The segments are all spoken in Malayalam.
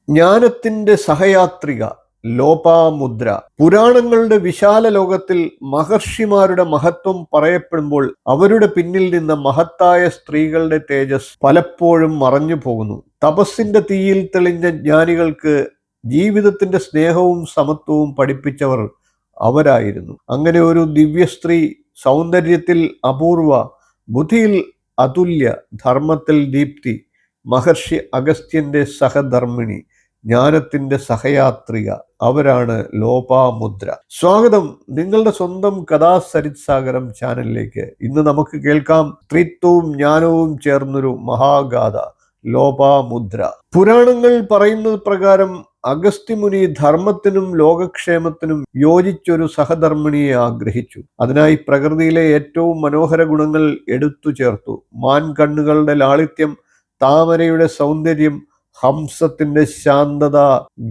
ജ്ഞാനത്തിന്റെ സഹയാത്രിക ലോപാമുദ്ര. പുരാണങ്ങളുടെ വിശാല ലോകത്തിൽ മഹർഷിമാരുടെ മഹത്വം പറയപ്പെടുമ്പോൾ അവരുടെ പിന്നിൽ നിന്ന മഹത്തായ സ്ത്രീകളുടെ തേജസ് പലപ്പോഴും മറഞ്ഞു പോകുന്നു. തപസ്സിന്റെ തീയിൽ തെളിഞ്ഞ ജ്ഞാനികൾക്ക് ജീവിതത്തിന്റെ സ്നേഹവും സമത്വവും പഠിപ്പിച്ചവർ അവരായിരുന്നു. അങ്ങനെ ഒരു ദിവ്യ സ്ത്രീ, സൗന്ദര്യത്തിൽ അപൂർവ, ബുദ്ധിയിൽ അതുല്യ, ധർമ്മത്തിൽ ദീപ്തി, മഹർഷി അഗസ്ത്യന്റെ സഹധർമ്മിണി, ജ്ഞാനത്തിന്റെ സഹയാത്രിക, അവരാണ് ലോപാമുദ്ര. സ്വാഗതം നിങ്ങളുടെ സ്വന്തം കഥാസരിത് സാഗരം ചാനലിലേക്ക്. ഇന്ന് നമുക്ക് കേൾക്കാം സ്ത്രീത്വവും ജ്ഞാനവും ചേർന്നൊരു മഹാഗാഥ, ലോപാമുദ്ര. പുരാണങ്ങൾ പറയുന്നത് പ്രകാരം അഗസ്ത്യമുനി ധർമ്മത്തിനും ലോകക്ഷേമത്തിനും യോജിച്ചൊരു സഹധർമ്മിണിയെ ആഗ്രഹിച്ചു. അതിനായി പ്രകൃതിയിലെ ഏറ്റവും മനോഹര ഗുണങ്ങൾ എടുത്തു ചേർത്തു. മാൻ കണ്ണുകളുടെ ലാളിത്യം, താമരയുടെ സൗന്ദര്യം, ഹംസത്തിന്റെ ശാന്തത,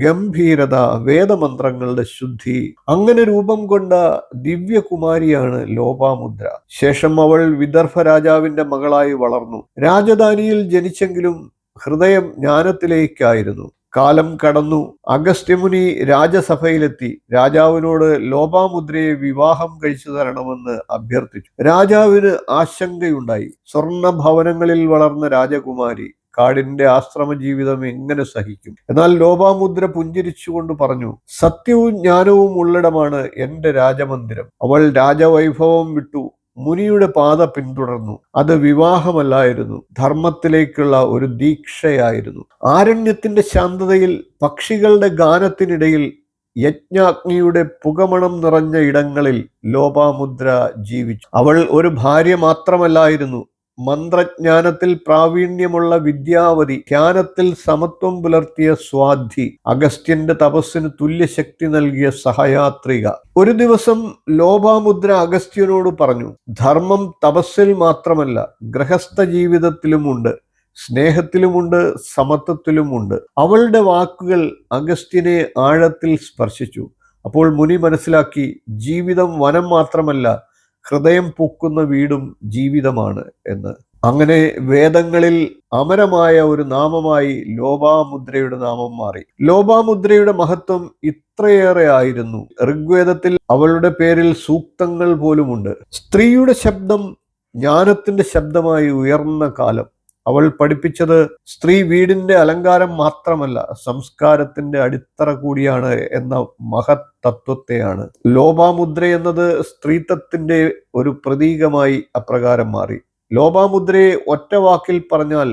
ഗംഭീരത, വേദമന്ത്രങ്ങളുടെ ശുദ്ധി, അങ്ങനെ രൂപം കൊണ്ട ദിവ്യകുമാരിയാണ് ലോപാമുദ്ര. ശേഷം അവൾ വിദർഭ രാജാവിന്റെ മകളായി വളർന്നു. രാജധാനിയിൽ ജനിച്ചെങ്കിലും ഹൃദയം ജ്ഞാനത്തിലേക്കായിരുന്നു. കാലം കടന്നു. അഗസ്ത്യമുനി രാജസഭയിലെത്തി. രാജാവിനോട് ലോപാമുദ്രയെ വിവാഹം കഴിച്ചു തരണമെന്ന് അഭ്യർത്ഥിച്ചു. രാജാവിന് ആശങ്കയുണ്ടായി. സ്വർണ്ണ ഭവനങ്ങളിൽ വളർന്ന രാജകുമാരി കാടിന്റെ ആശ്രമ ജീവിതം എങ്ങനെ സഹിക്കും? എന്നാൽ ലോപാമുദ്ര പുഞ്ചിരിച്ചുകൊണ്ട് പറഞ്ഞു, സത്യവും ജ്ഞാനവും ഉള്ളിടമാണ് എന്റെ രാജമന്ദിരം. അവൾ രാജവൈഭവം വിട്ടു മുനിയുടെ പാത പിന്തുടർന്നു. അത് വിവാഹമല്ലായിരുന്നു, ധർമ്മത്തിലേക്കുള്ള ഒരു ദീക്ഷയായിരുന്നു. ആരണ്യത്തിന്റെ ശാന്തതയിൽ, പക്ഷികളുടെ ഗാനത്തിനിടയിൽ, യജ്ഞാഗ്നിയുടെ പുകമണം നിറഞ്ഞ ഇടങ്ങളിൽ ലോപാമുദ്ര ജീവിച്ചു. അവൾ ഒരു ഭാര്യ മാത്രമല്ലായിരുന്നു, മന്ത്രജ്ഞാനത്തിൽ പ്രാവീണ്യമുള്ള വിദ്യാവതി, ധ്യാനത്തിൽ സമത്വം പുലർത്തിയ സ്വാധി, അഗസ്ത്യന്റെ തപസ്സിന് തുല്യശക്തി നൽകിയ സഹയാത്രിക. ഒരു ദിവസം ലോപാമുദ്ര അഗസ്ത്യനോട് പറഞ്ഞു, ധർമ്മം തപസ്സിൽ മാത്രമല്ല, ഗൃഹസ്ഥ ജീവിതത്തിലുമുണ്ട്, സ്നേഹത്തിലുമുണ്ട്, സമത്വത്തിലുമുണ്ട്. അവളുടെ വാക്കുകൾ അഗസ്ത്യനെ ആഴത്തിൽ സ്പർശിച്ചു. അപ്പോൾ മുനി മനസ്സിലാക്കി, ജീവിതം വനം മാത്രമല്ല, ഹൃദയം പൂക്കുന്ന വീടും ജീവിതമാണ് എന്ന്. അങ്ങനെ വേദങ്ങളിൽ അമരമായ ഒരു നാമമായി ലോപാമുദ്രയുടെ നാമം മാറി. ലോപാമുദ്രയുടെ മഹത്വം ഇത്രയേറെ ആയിരുന്നു. ഋഗ്വേദത്തിൽ അവളുടെ പേരിൽ സൂക്തങ്ങൾ പോലുമുണ്ട്. സ്ത്രീയുടെ ശബ്ദം ജ്ഞാനത്തിന്റെ ശബ്ദമായി ഉയർന്ന കാലം. അവൾ പഠിപ്പിച്ചത് സ്ത്രീ വീടിന്റെ അലങ്കാരം മാത്രമല്ല, സംസ്കാരത്തിന്റെ അടിത്തറ കൂടിയാണ് എന്ന മഹത് തത്വത്തെയാണ്. ലോപാമുദ്ര എന്നത് സ്ത്രീത്വത്തിന്റെ ഒരു പ്രതീകമായി അപ്രകാരം മാറി. ലോപാമുദ്രയെ ഒറ്റ വാക്കിൽ പറഞ്ഞാൽ,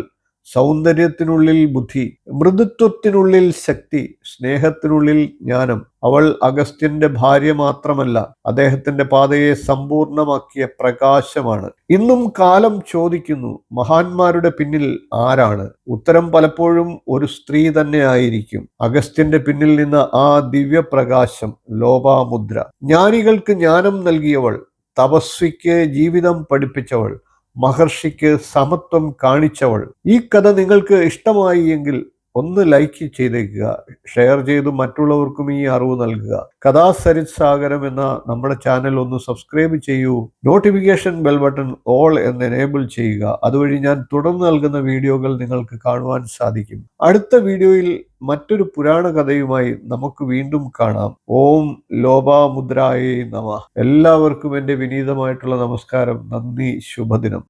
സൗന്ദര്യത്തിനുള്ളിൽ ബുദ്ധി, മൃദുത്വത്തിനുള്ളിൽ ശക്തി, സ്നേഹത്തിനുള്ളിൽ ജ്ഞാനം. അവൾ അഗസ്ത്യന്റെ ഭാര്യ മാത്രമല്ല, അദ്ദേഹത്തിന്റെ പാതയെ സമ്പൂർണമാക്കിയ പ്രകാശമാണ്. ഇന്നും കാലം ചോദിക്കുന്നു, മഹാന്മാരുടെ പിന്നിൽ ആരാണ്? ഉത്തരം പലപ്പോഴും ഒരു സ്ത്രീ തന്നെ ആയിരിക്കും. അഗസ്ത്യന്റെ പിന്നിൽ നിന്ന് ആ ദിവ്യപ്രകാശം ലോപാമുദ്ര. ജ്ഞാനികൾക്ക് ജ്ഞാനം നൽകിയവൾ, തപസ്വിക്ക് ജീവിതം പഠിപ്പിച്ചവൾ, മഹർഷിക്ക് സമത്വം കാണിച്ചവൾ. ഈ കഥ നിങ്ങൾക്ക് ഇഷ്ടമായി എങ്കിൽ ഒന്ന് ലൈക്ക് ചെയ്തേക്കുക, ഷെയർ ചെയ്ത് മറ്റുള്ളവർക്കും ഈ അറിവ് നൽകുക. കഥാസരിത് സാഗരം എന്ന നമ്മുടെ ചാനൽ ഒന്ന് സബ്സ്ക്രൈബ് ചെയ്യൂ. നോട്ടിഫിക്കേഷൻ ബെൽ ബട്ടൺ ഓൾ എന്ന് എനേബിൾ ചെയ്യുക. അതുവഴി ഞാൻ തുടർന്ന് നൽകുന്ന വീഡിയോകൾ നിങ്ങൾക്ക് കാണുവാൻ സാധിക്കും. അടുത്ത വീഡിയോയിൽ മറ്റൊരു പുരാണ കഥയുമായി നമുക്ക് വീണ്ടും കാണാം. ഓം ലോപാമുദ്രായേ നമഃ. എല്ലാവർക്കും എൻ്റെ വിനീതമായിട്ടുള്ള നമസ്കാരം. നന്ദി. ശുഭദിനം.